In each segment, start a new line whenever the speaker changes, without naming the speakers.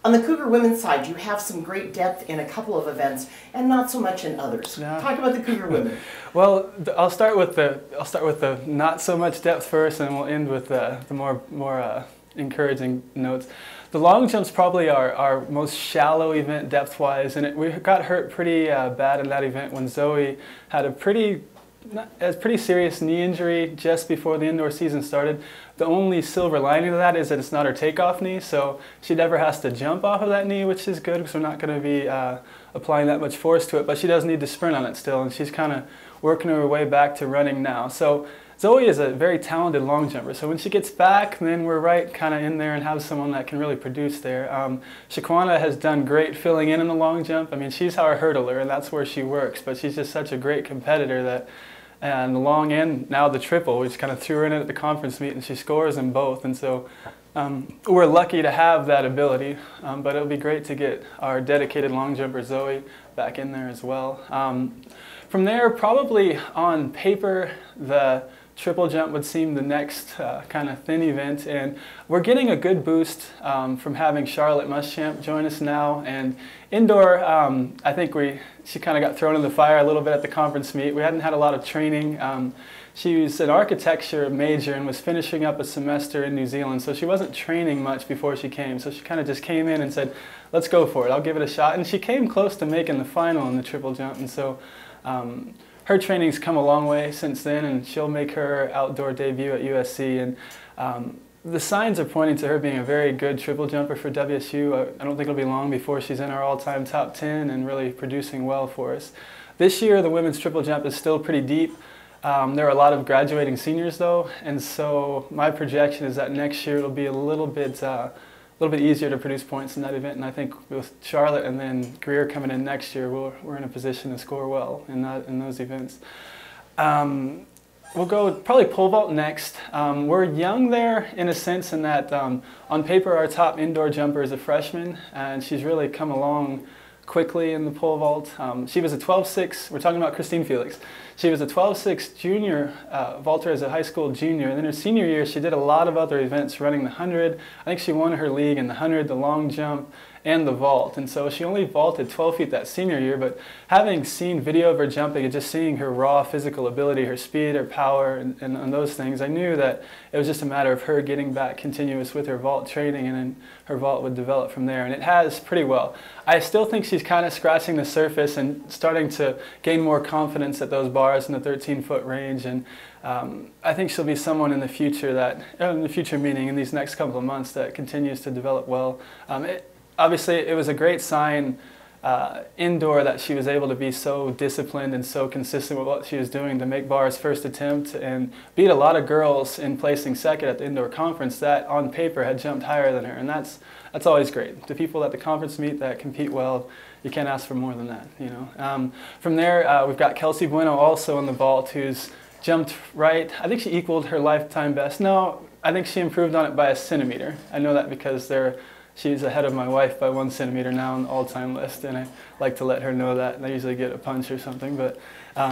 On the Cougar women's side, you have some great depth in a couple of events, and not so much in others.
Yeah.
Talk about the Cougar women.
Well, I'll start with the not so much depth first, and we'll end with the more encouraging notes. The long jump's probably our most shallow event depth-wise, and we got hurt pretty bad in that event when Zoe had a pretty serious knee injury just before the indoor season started. The only silver lining to that is that it's not her takeoff knee, so she never has to jump off of that knee, which is good because we're not going to be applying that much force to it, but she does need to sprint on it still, and she's kind of working her way back to running now. So Zoe is a very talented long jumper, so when she gets back, then we're right kind of in there and have someone that can really produce there. Shaquana has done great filling in the long jump. I mean, she's our hurdler, and that's where she works, but she's just such a great competitor that, and the long and now the triple, we just kind of threw her in at the conference meet, and she scores in both, and so we're lucky to have that ability, but it'll be great to get our dedicated long jumper Zoe back in there as well. From there, probably on paper, the triple jump would seem the next kind of thin event, and we're getting a good boost from having Charlotte Muschamp join us now. And indoor, I think she kind of got thrown in the fire a little bit at the conference meet. We hadn't had a lot of training. She was an architecture major and was finishing up a semester in New Zealand, so she wasn't training much before she came. So she kind of just came in and said, let's go for it, I'll give it a shot. And she came close to making the final in the triple jump, and so her training's come a long way since then, and she'll make her outdoor debut at USC. And the signs are pointing to her being a very good triple jumper for WSU. I don't think it'll be long before she's in our all-time top 10 and really producing well for us. This year, the women's triple jump is still pretty deep. There are a lot of graduating seniors, though, and so my projection is that next year it'll be a little bit easier to produce points in that event, and I think with Charlotte and then Greer coming in next year, we're in a position to score well in those events. We'll go probably pole vault next. We're young there in a sense in that on paper our top indoor jumper is a freshman, and she's really come along quickly in the pole vault. She was a 12.6, we're talking about Christine Felix. She was a 12.6 junior vaulter as a high school junior, and then her senior year she did a lot of other events running the 100. I think she won her league in the 100, the long jump, and the vault, and so she only vaulted 12 feet that senior year, but having seen video of her jumping and just seeing her raw physical ability, her speed, her power, and those things, I knew that it was just a matter of her getting back continuous with her vault training, and then her vault would develop from there, and it has pretty well. I still think she's kind of scratching the surface and starting to gain more confidence at those bars in the 13-foot range, and I think she'll be someone in the future meaning in these next couple of months that continues to develop well. Obviously, it was a great sign indoor that she was able to be so disciplined and so consistent with what she was doing to make bars first attempt and beat a lot of girls in placing second at the indoor conference that on paper had jumped higher than her, and that's always great. The people at the conference meet that compete well, you can't ask for more than that, you know. From there, we've got Kelsey Bueno also in the vault, who's jumped right. I think she equaled her lifetime best. No, I think she improved on it by a centimeter. I know that because she's ahead of my wife by 1 centimeter now on the all-time list, and I like to let her know that. And I usually get a punch or something, but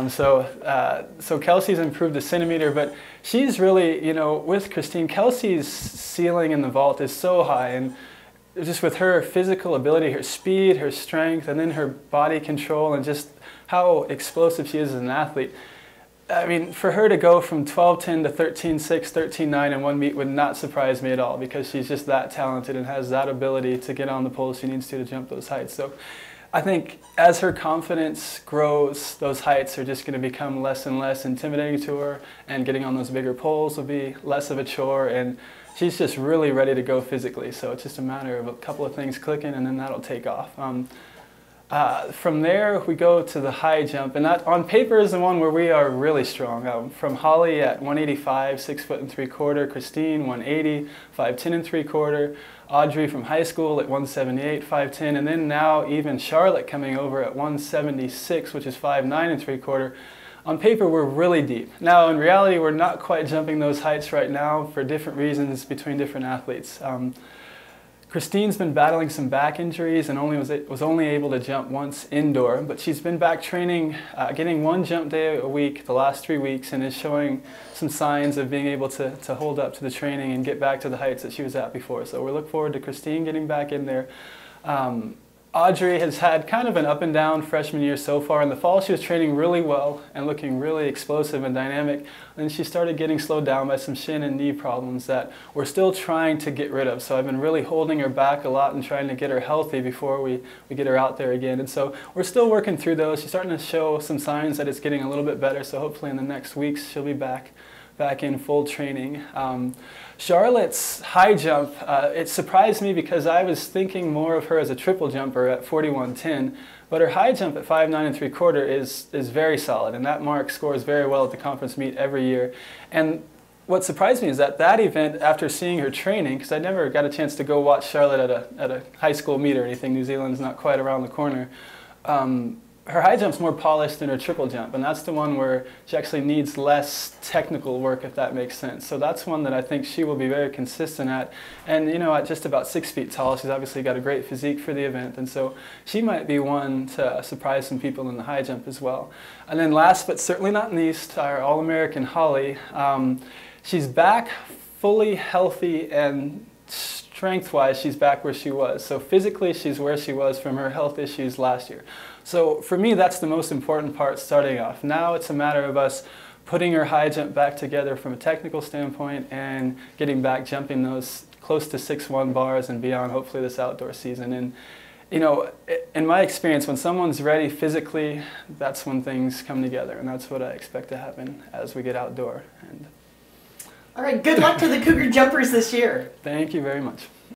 so Kelsey's improved a centimeter, but she's really, you know, with Christine, Kelsey's ceiling in the vault is so high, and just with her physical ability, her speed, her strength, and then her body control, and just how explosive she is as an athlete. I mean, for her to go from 12.10 to 13.6, 13.9 in one meet would not surprise me at all, because she's just that talented and has that ability to get on the pole she needs to jump those heights. So I think as her confidence grows, those heights are just going to become less and less intimidating to her, and getting on those bigger poles will be less of a chore, and she's just really ready to go physically. So it's just a matter of a couple of things clicking, and then that'll take off. From there, we go to the high jump, and that on paper is the one where we are really strong. From Holly at 185, 6 foot and 3/4, Christine 180, 5'10 and 3/4, Audrey from high school at 178, 5'10, and then now even Charlotte coming over at 176, which is 5'9 and 3/4. On paper, we're really deep. Now, in reality, we're not quite jumping those heights right now for different reasons between different athletes. Christine's been battling some back injuries and was only able to jump once indoor, but she's been back training, getting 1 jump day a week the last 3 weeks, and is showing some signs of being able to hold up to the training and get back to the heights that she was at before. So we look forward to Christine getting back in there. Audrey has had kind of an up and down freshman year so far. In the fall, she was training really well and looking really explosive and dynamic. Then she started getting slowed down by some shin and knee problems that we're still trying to get rid of. So I've been really holding her back a lot and trying to get her healthy before we get her out there again. And so we're still working through those. She's starting to show some signs that it's getting a little bit better. So hopefully in the next weeks, she'll be back in full training. Charlotte's high jump, it surprised me because I was thinking more of her as a triple jumper at 41.10, but her high jump at 5.9 3/4 is very solid, and that mark scores very well at the conference meet every year. And what surprised me is that event, after seeing her training, because I never got a chance to go watch Charlotte at a high school meet or anything, New Zealand's not quite around the corner, her high jump's more polished than her triple jump, and that's the one where she actually needs less technical work, if that makes sense. So that's one that I think she will be very consistent at. And you know, at just about 6 feet tall, she's obviously got a great physique for the event, and so she might be one to surprise some people in the high jump as well. And then last but certainly not least, our All-American Holly. She's back fully healthy, and strength-wise, she's back where she was. So physically, she's where she was from her health issues last year. So for me, that's the most important part starting off. Now it's a matter of us putting her high jump back together from a technical standpoint and getting back jumping those close to 6'1" bars and beyond, hopefully this outdoor season. And you know, in my experience, when someone's ready physically, that's when things come together, and that's what I expect to happen as we get outdoor. And
all right, good luck to the Cougar jumpers this year.
thank you very much.